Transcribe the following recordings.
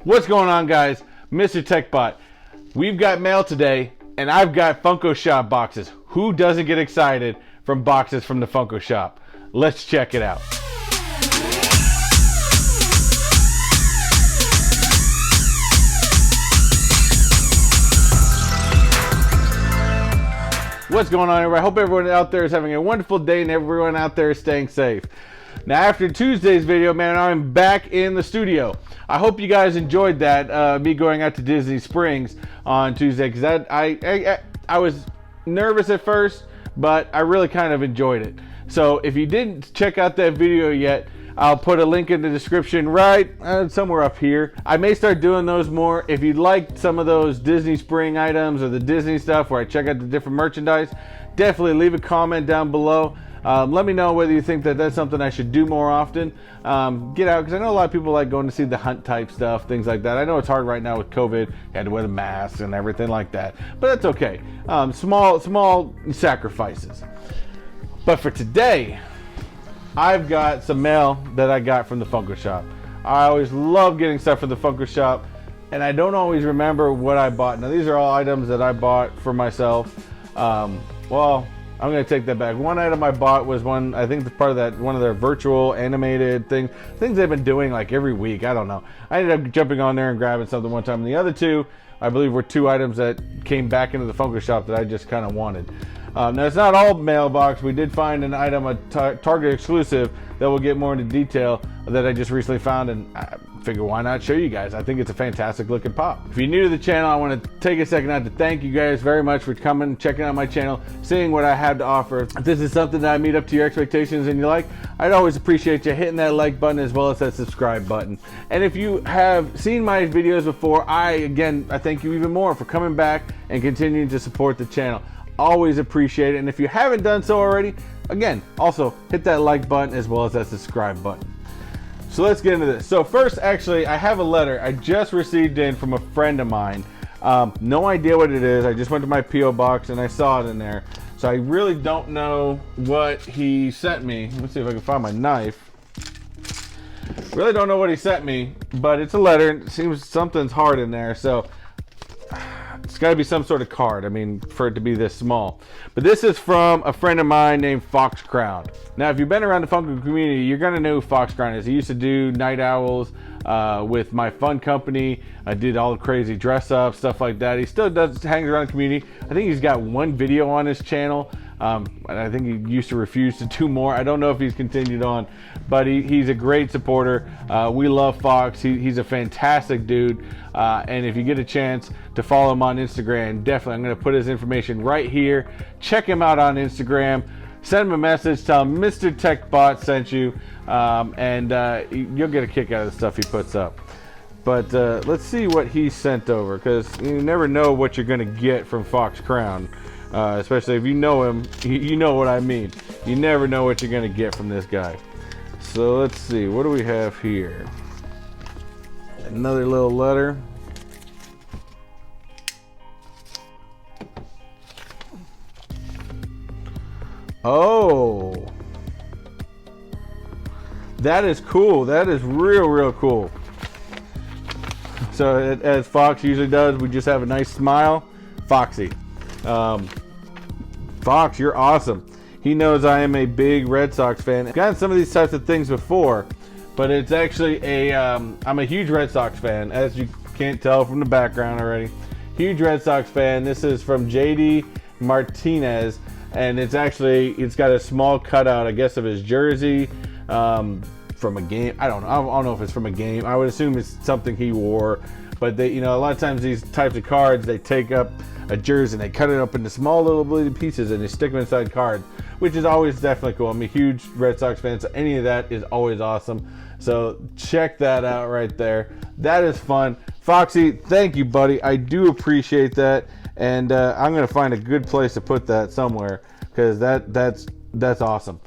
What's going on, guys? Mr. Techbot. We've got mail today, and I've got Funko Shop boxes. Who doesn't get excited from boxes from the Funko Shop? Let's check it out. What's going on, everybody? I hope everyone out there is having a wonderful day and everyone out there is staying safe. Now, after Tuesday's video, man, I'm back in the studio. I hope you guys enjoyed that, me going out to Disney Springs on Tuesday, because I was nervous at first, but I really kind of enjoyed it. So if you didn't check out that video yet, I'll put a link in the description right somewhere up here. I may start doing those more. If you liked some of those Disney Spring items or the Disney stuff where I check out the different merchandise, definitely leave a comment down below. Let me know whether you think that that's something I should do more often. Get out, because I know a lot of people like going to see the hunt type stuff, things like that. I know it's hard right now with COVID. You had to wear the masks and everything like that, but that's okay. Small sacrifices. But for today, I've got some mail that I got from the Funko Shop. I always love getting stuff from the Funko Shop, and I don't always remember what I bought. Now, these are all items that I bought for myself. Well, I'm going to take that back. One item I bought was one, I think, part of that, one of their virtual animated things they've been doing like every week. I don't know. I ended up jumping on there and grabbing something one time. And the other two, I believe, were two items that came back into the Funko Shop that I just kind of wanted. Now, it's not all mailbox. We did find an item, a Target exclusive, that we'll get more into detail, that I just recently found, and I figure why not show you guys. I think it's a fantastic looking pop. If you're new to the channel, I want to take a second out to thank you guys very much for coming, checking out my channel, seeing what I have to offer. If this is something that I meet up to your expectations and you like, I'd always appreciate you hitting that like button as well as that subscribe button. And if you have seen my videos before, I thank you even more for coming back and continuing to support the channel. Always appreciate it. And if you haven't done so already, again, also hit that like button as well as that subscribe button. So let's get into this. So first, actually, I have a letter I just received in from a friend of mine. No idea what it is. I just went to my P.O. box and I saw it in there. So I really don't know what he sent me. Let's see if I can find my knife. Really don't know what he sent me, but it's a letter. It seems something's hard in there. So it's got to be some sort of card, I mean, for it to be this small. But this is from a friend of mine named Fox Crown. Now, if you've been around the Funko community, you're going to know who Fox Crown is. He used to do Night Owls with my fun company. I did all the crazy dress up, stuff like that. He still hangs around the community. I think he's got one video on his channel. And I think he used to refuse to do more. I don't know if he's continued on, but he's a great supporter. We love Fox. He's a fantastic dude. And if you get a chance to follow him on Instagram, definitely, I'm going to put his information right here. Check him out on Instagram. Send him a message. Tell him Mr. Techbot sent you. And you'll get a kick out of the stuff he puts up. But let's see what he sent over, because you never know what you're going to get from Fox Crown. Especially if you know him, you know what I mean. You never know what you're going to get from this guy. So let's see. What do we have here? Another little letter. Oh, that is cool. That is real cool. So as Fox usually does, we just have a nice smile. Foxy. Fox, you're awesome. He knows I am a big Red Sox fan. I've gotten some of these types of things before, but it's actually I'm a huge Red Sox fan, as you can't tell from the background already. Huge Red Sox fan. This is from JD Martinez, and it's got a small cutout, I guess, of his jersey from a game. I don't know if it's from a game. I would assume it's something he wore, but they, a lot of times these types of cards, they take up a jersey and they cut it up into small little bleeding pieces and they stick them inside cards, which is always definitely cool. I'm a huge Red Sox fan, so any of that is always awesome. So check that out right there. That is fun. Foxy, thank you, buddy. I do appreciate that, and I'm gonna find a good place to put that somewhere, because that's awesome.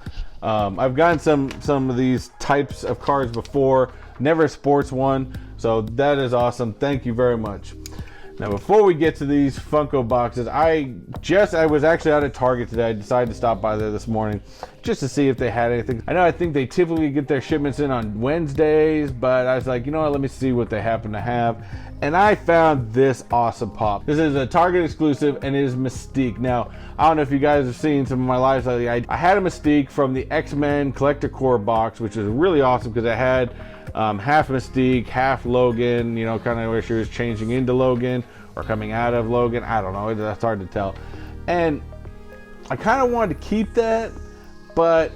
I've gotten some of these types of cards before, never a sports one, so that is awesome. Thank you very much. Now, before we get to these Funko boxes, I was actually out at Target today. I decided to stop by there this morning just to see if they had anything. I think they typically get their shipments in on Wednesdays, but I was like, you know what, let me see what they happen to have. And I found this awesome pop. This is a Target exclusive, and it is Mystique. Now, I don't know if you guys have seen some of my lives lately. I had a Mystique from the X-Men Collector Core box, which was really awesome because I had half Mystique, half Logan, you know, kind of where she was changing into Logan or coming out of Logan. I don't know, that's hard to tell. And I kind of wanted to keep that, but,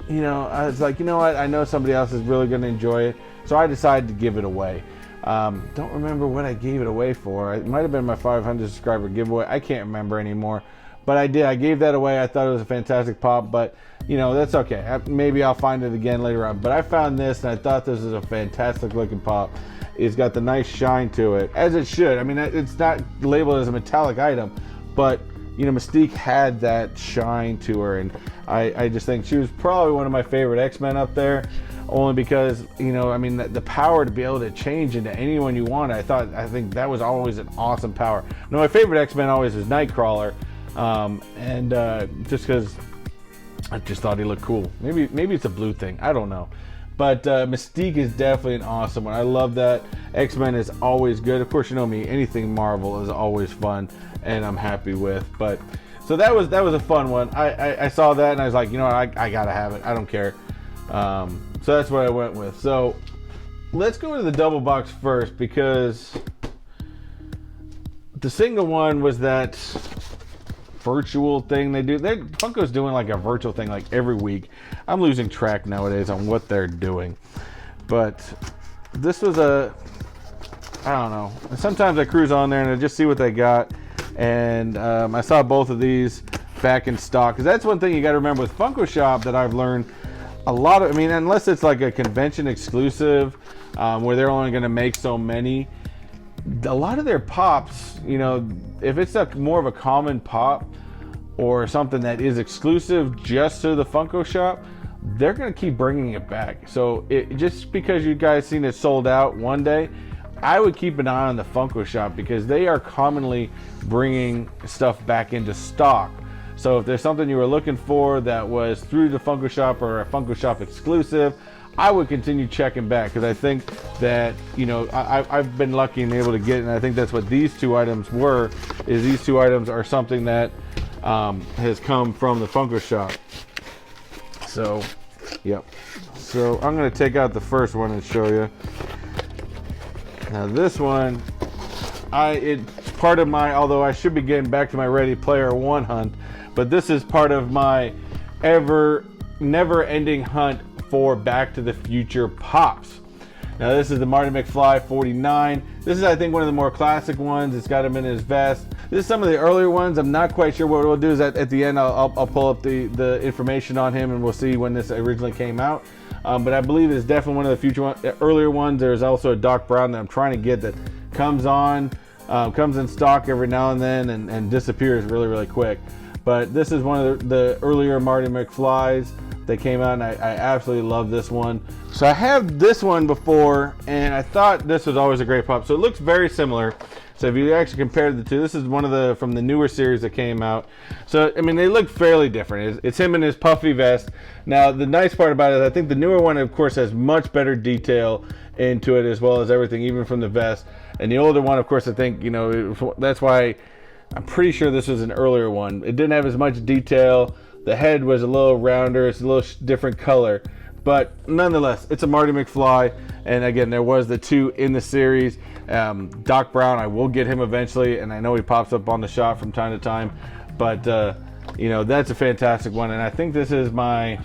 you know, I was like, you know what, I know somebody else is really going to enjoy it, so I decided to give it away. Don't remember what I gave it away for. It might have been my 500 subscriber giveaway. I can't remember anymore, but I did. I gave that away. I thought it was a fantastic pop, but you know, that's okay. Maybe I'll find it again later on. But I found this, and I thought this is a fantastic looking pop. It's got the nice shine to it, as it should. I mean, it's not labeled as a metallic item, but you know, Mystique had that shine to her, and I just think she was probably one of my favorite X-Men up there, only because, you know, I mean, the power to be able to change into anyone you want. I think that was always an awesome power. Now, my favorite X-Men always was Nightcrawler, just because I just thought he looked cool. Maybe it's a blue thing. I don't know. But Mystique is definitely an awesome one. I love that. X-Men is always good. Of course, you know me. Anything Marvel is always fun, and I'm happy with. But so that was a fun one. I saw that, and I was like, you know what? I gotta have it. I don't care. So that's what I went with. So let's go to the double box first, because the single one was that virtual thing they do. Funko's doing like a virtual thing like every week. I'm losing track nowadays on what they're doing. But this was I don't know. Sometimes I cruise on there and I just see what they got. And I saw both of these back in stock. Because that's one thing you got to remember with Funko Shop that I've learned a lot of. I mean, unless it's like a convention exclusive where they're only going to make so many, a lot of their pops, you know, if it's more of a common pop or something that is exclusive just to the Funko Shop, they're going to keep bringing it back. So just because you guys seen it sold out one day, I would keep an eye on the Funko Shop, because they are commonly bringing stuff back into stock. So if there's something you were looking for that was through the Funko Shop or a Funko Shop exclusive, I would continue checking back, because I think that, you know, I've been lucky and able to get it, and I think that's what these two items were, is these two items are something that has come from the Funko Shop. So, yep. So I'm going to take out the first one and show you. Now this one, it's part of my, although I should be getting back to my Ready Player One hunt, but this is part of my never-ending hunt for Back to the Future pops. Now this is the Marty McFly 49. This is, I think, one of the more classic ones. It's got him in his vest. This is some of the earlier ones. I'm not quite sure. What we'll do is at the end I'll pull up the information on him, and we'll see when this originally came out. But I believe it's definitely one of the future earlier ones. There's also a Doc Brown that I'm trying to get that comes in stock every now and then and disappears really, really quick. But this is one of the earlier Marty McFlys that came out, and I absolutely love this one. So I have this one before, and I thought this was always a great pop. So it looks very similar. So if you actually compare the two, this is one of from the newer series that came out. So I mean, they look fairly different. It's him in his puffy vest. Now the nice part about it, I think the newer one, of course, has much better detail into it, as well as everything, even from the vest. And the older one, of course, I think, you know, that's why I'm pretty sure this was an earlier one. It didn't have as much detail. The head was a little rounder. It's a little different color. But nonetheless, it's a Marty McFly. And again, there was the two in the series. Doc Brown, I will get him eventually. And I know he pops up on the shop from time to time. But, you know, that's a fantastic one. And I think this is my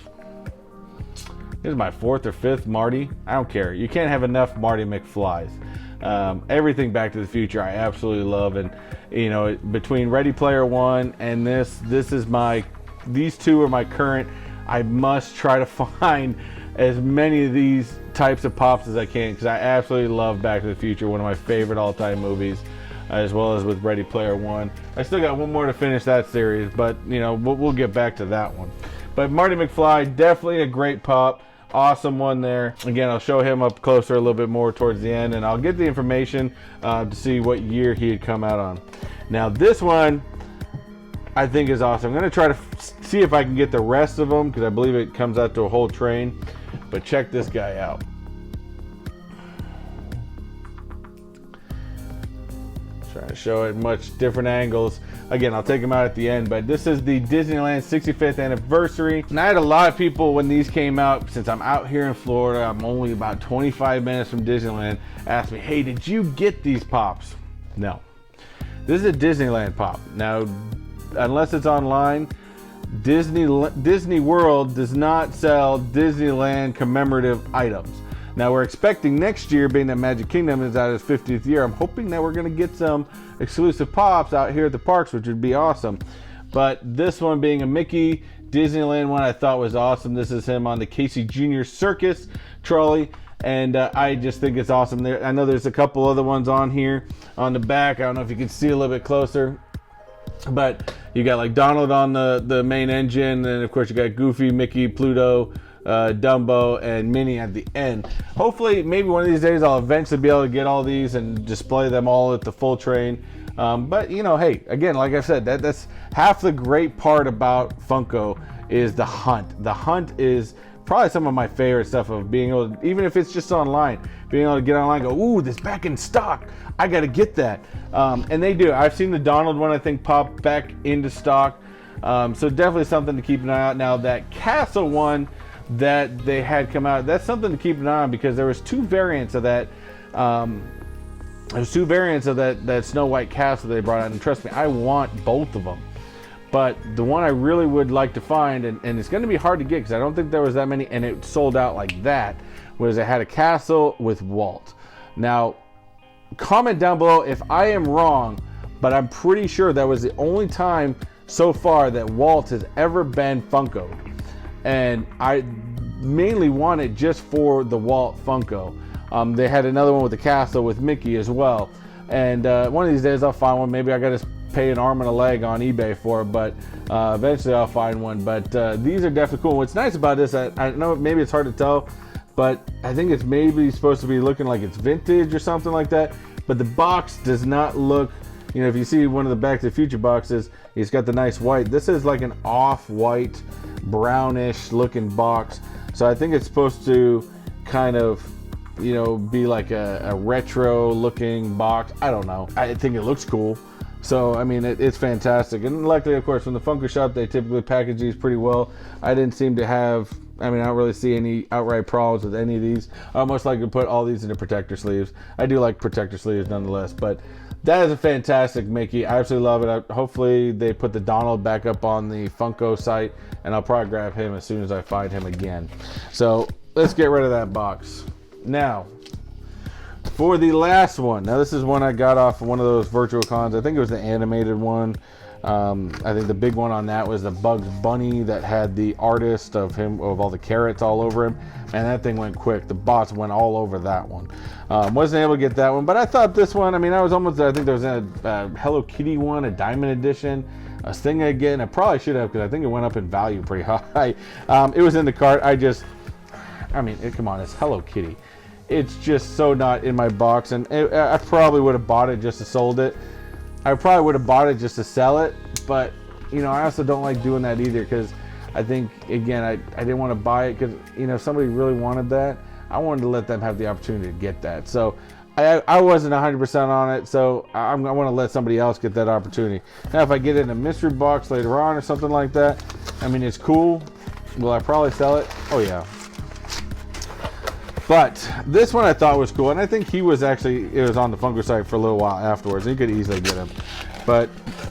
fourth or fifth Marty. I don't care. You can't have enough Marty McFlys. Everything Back to the Future I absolutely love. And, you know, between Ready Player One and these two are my current. I must try to find as many of these types of pops as I can, because I absolutely love Back to the Future, one of my favorite all-time movies, as well as with Ready Player One. I still got one more to finish that series, but you know, we'll get back to that one. But Marty McFly, definitely a great pop. Awesome one there. Again, I'll show him up closer a little bit more towards the end, and I'll get the information to see what year he had come out on. Now this one I think is awesome. I'm going to try to see if I can get the rest of them, because I believe it comes out to a whole train. But check this guy out. Trying to show it much different angles. Again, I'll take them out at the end, but this is the Disneyland 65th anniversary. And I had a lot of people when these came out, since I'm out here in Florida, I'm only about 25 minutes from Disneyland, ask me, hey, did you get these pops? No. This is a Disneyland pop. Now, unless it's online, Disney World does not sell Disneyland commemorative items. Now we're expecting next year, being that Magic Kingdom is at its 50th year, I'm hoping that we're going to get some exclusive pops out here at the parks, which would be awesome. But this one being a Mickey Disneyland one, I thought was awesome. This is him on the Casey Jr. Circus trolley, and I just think it's awesome. I know there's a couple other ones on here on the back. I don't know if you can see a little bit closer, but you got like Donald on the main engine, and of course you got Goofy, Mickey, Pluto, Dumbo, and Minnie at the end. Hopefully, maybe one of these days I'll eventually be able to get all these and display them all at the full train. But you know, hey, again, like I said, that's half the great part about Funko is the hunt. The hunt is probably some of my favorite stuff, of being able to, even if it's just online, being able to get online and go, ooh, this back in stock, I gotta get that. And they do. I've seen the Donald one, I think, pop back into stock. So definitely something to keep an eye out. Now that Castle one that they had come out, that's something to keep an eye on, because there was two variants of that. There's two variants of that Snow White Castle they brought out, and trust me, I want both of them. But the one I really would like to find, and it's going to be hard to get because I don't think there was that many, and it sold out like that, was it had a castle with Walt. Now, comment down below if I am wrong, but I'm pretty sure that was the only time so far that Walt has ever been Funko'd. And I mainly want it just for the Walt Funko. They had another one with the castle with Mickey as well. And one of these days I'll find one. Maybe I got to pay an arm and a leg on eBay for it, but eventually I'll find one. But these are definitely cool. What's nice about this, I know maybe it's hard to tell, but I think it's maybe supposed to be looking like it's vintage or something like that. But the box does not look, you know, if you see one of the Back to the Future boxes, it's got the nice white. This is like an off-white, brownish looking box. So I think it's supposed to kind of, you know, be like a retro looking box. I don't know. I think it looks cool. So, I mean, it's fantastic. And luckily, of course, from the Funko Shop, they typically package these pretty well. I didn't seem to have, I mean, I don't really see any outright problems with any of these. I almost like to put all these into protector sleeves. I do like protector sleeves nonetheless, but that is a fantastic Mickey. I absolutely love it. Hopefully they put the Donald back up on the Funko site, and I'll probably grab him as soon as I find him again. So let's get rid of that box. Now, for the last one. Now this is one I got off of one of those virtual cons. I think it was the animated one. I think the big one on that was the Bugs Bunny that had the artist of him, of all the carrots all over him. And that thing went quick. The bots went all over that one. Wasn't able to get that one, but I thought this one, I mean, I was almost there. I think there was a Hello Kitty one, a Diamond Edition. I was thinking again, I probably should have, because I think it went up in value pretty high. It was in the cart. Come on, it's Hello Kitty. It's just so not in my box, and I probably would have bought it just to sold it. I probably would have bought it just to sell it, but you know, I also don't like doing that either, because I think, again, I didn't want to buy it because, you know, if somebody really wanted that, I wanted to let them have the opportunity to get that. So I wasn't 100% on it, so I want to let somebody else get that opportunity. Now, if I get it in a mystery box later on or something like that, I mean, it's cool. Will I probably sell it? Oh yeah. But this one I thought was cool, and I think it was on the Funko site for a little while afterwards. You could easily get him. But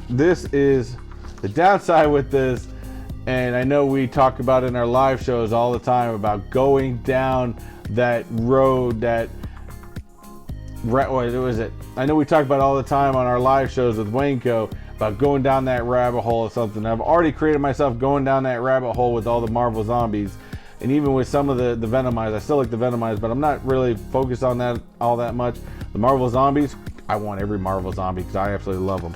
this is the downside with this, and I know we talk about it in our live shows all the time about going down that road what was it? I know we talk about it all the time on our live shows with Waynco about going down that rabbit hole or something. I've already created myself going down that rabbit hole with all the Marvel Zombies. And even with some of the Venomized, I still like the Venomized, but I'm not really focused on that all that much. The Marvel Zombies, I want every Marvel Zombie because I absolutely love them.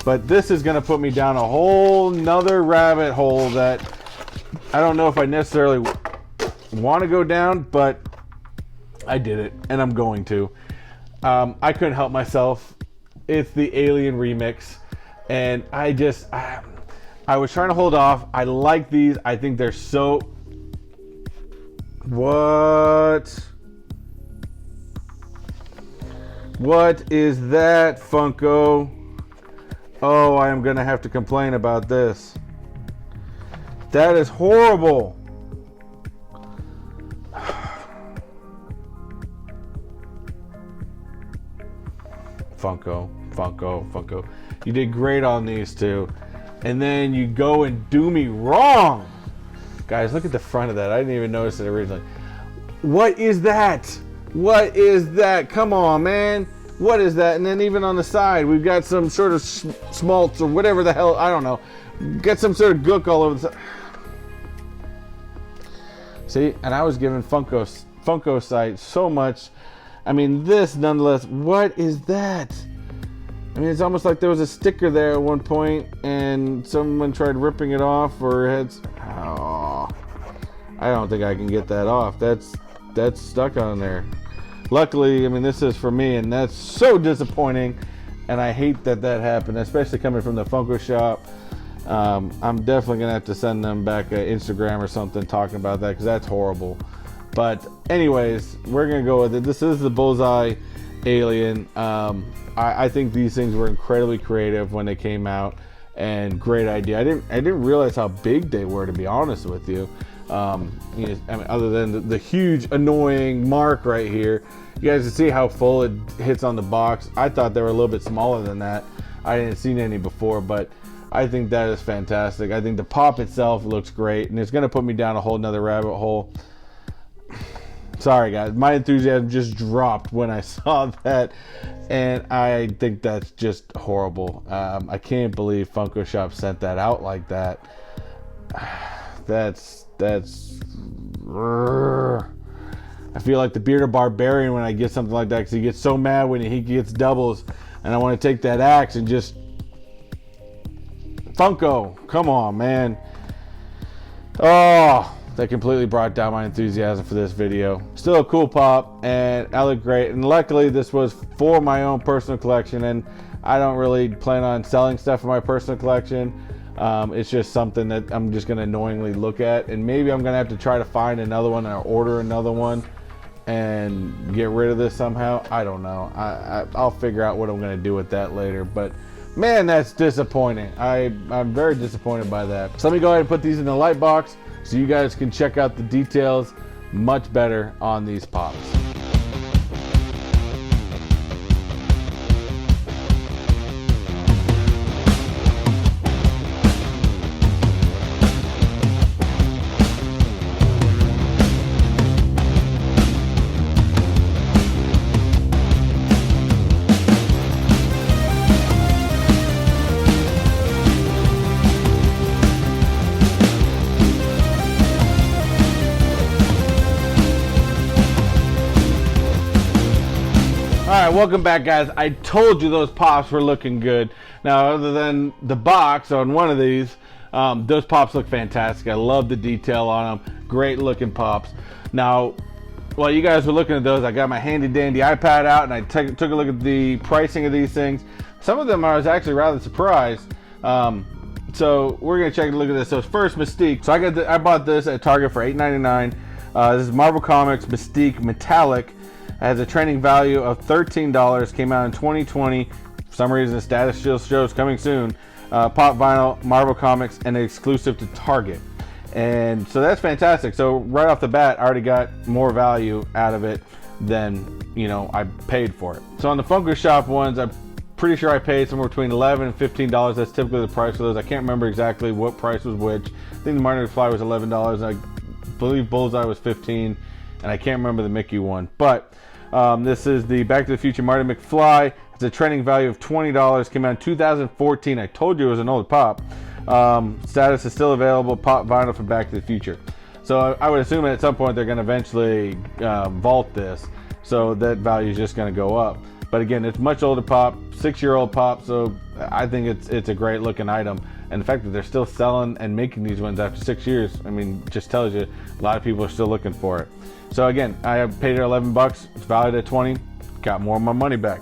But this is going to put me down a whole nother rabbit hole that I don't know if I necessarily want to go down, but I did it, and I'm going to. I couldn't help myself. It's the Alien remix, and I was trying to hold off. I like these. I think they're so... What is that, Funko? Oh, I am gonna have to complain about this. That is horrible. Funko. You did great on these two. And then you go and do me wrong. Guys, look at the front of that. I didn't even notice it originally. What is that? What is that? Come on, man. What is that? And then even on the side, we've got some sort of smalts or whatever the hell. I don't know. Got some sort of gook all over the side. See? And I was giving Funko site so much. I mean, this nonetheless. What is that? I mean, it's almost like there was a sticker there at one point and someone tried ripping it off or had... Oh, I don't think I can get that off. That's stuck on there. Luckily, I mean, this is for me, and that's so disappointing. And I hate that happened, especially coming from the Funko Shop. I'm definitely going to have to send them back an Instagram or something talking about that because that's horrible. But anyways, we're going to go with it. This is the Bullseye Alien. I think these things were incredibly creative when they came out, and great idea. I didn't realize how big they were, to be honest with you. I mean, other than the huge annoying mark right here, you guys can see how full it hits on the box. I thought they were a little bit smaller than that. I didn't see any before, but I think that is fantastic. I think the pop itself looks great, and it's going to put me down a whole nother rabbit hole. Sorry guys, my enthusiasm just dropped when I saw that, and I think that's just horrible. I can't believe Funko Shop sent that out like that. That's I feel like the Bearded Barbarian when I get something like that, because he gets so mad when he gets doubles, and I want to take that axe and just... Funko, come on, man. Oh, that completely brought down my enthusiasm for this video. Still a cool pop, and I look great. And luckily, this was for my own personal collection, and I don't really plan on selling stuff for my personal collection. It's just something that I'm just going to annoyingly look at, and maybe I'm going to have to try to find another one or order another one and get rid of this somehow. I don't know. I'll figure out what I'm going to do with that later, but man, that's disappointing. I'm very disappointed by that. So let me go ahead and put these in the light box so you guys can check out the details much better on these pops. Alright, welcome back guys. I told you those pops were looking good. Now, other than the box on one of these, those pops look fantastic. I love the detail on them. Great looking pops. Now, while you guys were looking at those, I got my handy dandy iPad out and I took a look at the pricing of these things. Some of them I was actually rather surprised. So we're gonna check a look at this. So first, Mystique. So I bought this at Target for $8.99. This is Marvel Comics Mystique Metallic. It has a training value of $13. Came out in 2020. For some reason, the status still shows coming soon. Pop vinyl, Marvel Comics, and exclusive to Target. And so that's fantastic. So right off the bat, I already got more value out of it than, you know, I paid for it. So on the Funko Shop ones, I'm pretty sure I paid somewhere between $11 and $15. That's typically the price for those. I can't remember exactly what price was which. I think the Marty McFly was $11. I believe Bullseye was $15. And I can't remember the Mickey one. But this is the Back to the Future Marty McFly. It's a training value of $20. Came out in 2014. I told you it was an old pop. Status is still available. Pop vinyl for Back to the Future. So I would assume at some point they're going to eventually vault this. So that value is just going to go up. But again, it's much older pop, 6-year-old pop, so I think it's a great looking item. And the fact that they're still selling and making these ones after 6 years, I mean, just tells you a lot of people are still looking for it. So again, I paid it $11, it's valued at 20, got more of my money back.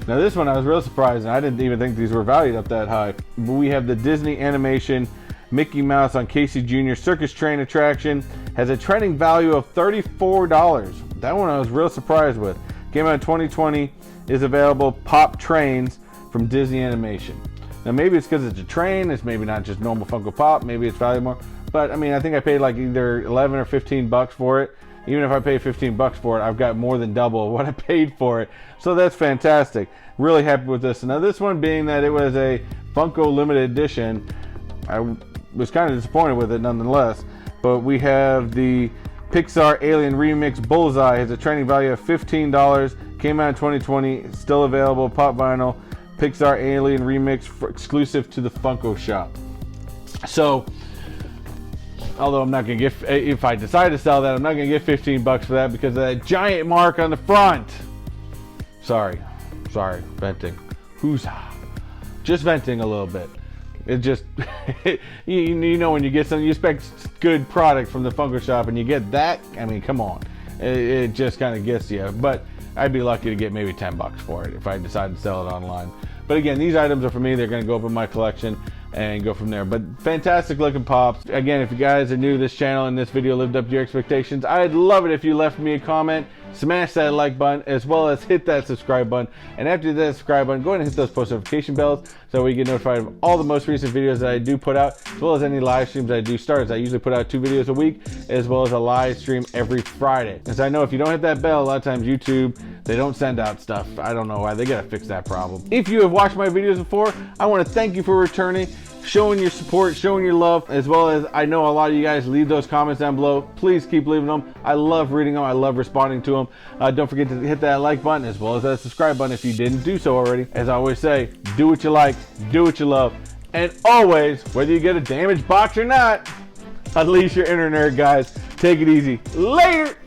Now this one I was real surprised, and I didn't even think these were valued up that high. But we have the Disney animation Mickey Mouse on Casey Jr. Circus Train attraction, has a trending value of $34. That one I was real surprised with. Came out in 2020, is available pop trains from Disney Animation. Now maybe it's because it's a train, it's maybe not just normal Funko Pop, maybe it's valued more. But I mean, I think I paid like either 11 or 15 bucks for it. Even if I pay 15 bucks for it, I've got more than double what I paid for it. So that's fantastic. Really happy with this. Now this one being that it was a Funko limited edition, I was kind of disappointed with it nonetheless. But we have the Pixar Alien Remix Bullseye, has a trending value of $15, came out in 2020, still available, pop vinyl, Pixar Alien Remix exclusive to the Funko Shop. So, although I'm not gonna get, if I decide to sell that, I'm not gonna get 15 bucks for that because of that giant mark on the front. Sorry, venting. Who's-ah. Just venting a little bit. It just, you know, when you get something, you expect good product from the Funko Shop and you get that, I mean, come on. It just kind of gets you. But I'd be lucky to get maybe 10 bucks for it if I decide to sell it online. But again, these items are for me. They're going to go up in my collection and go from there. But fantastic looking pops. Again, if you guys are new to this channel and this video lived up to your expectations, I'd love it if you left me a comment, smash that like button, as well as hit that subscribe button. And after that subscribe button, go ahead and hit those post notification bells so we get notified of all the most recent videos that I do put out, as well as any live streams I do start. I usually put out 2 videos a week, as well as a live stream every Friday. As I know, if you don't hit that bell, a lot of times YouTube, they don't send out stuff. I don't know why. They gotta fix that problem. If you have watched my videos before, I want to thank you for returning, showing your support, showing your love, as well as I know a lot of you guys leave those comments down below. Please keep leaving them. I love reading them. I love responding to them. Don't forget to hit that like button as well as that subscribe button if you didn't do so already. As I always say, do what you like, do what you love, and always, whether you get a damaged box or not, unleash your inner nerd, guys. Take it easy. Later!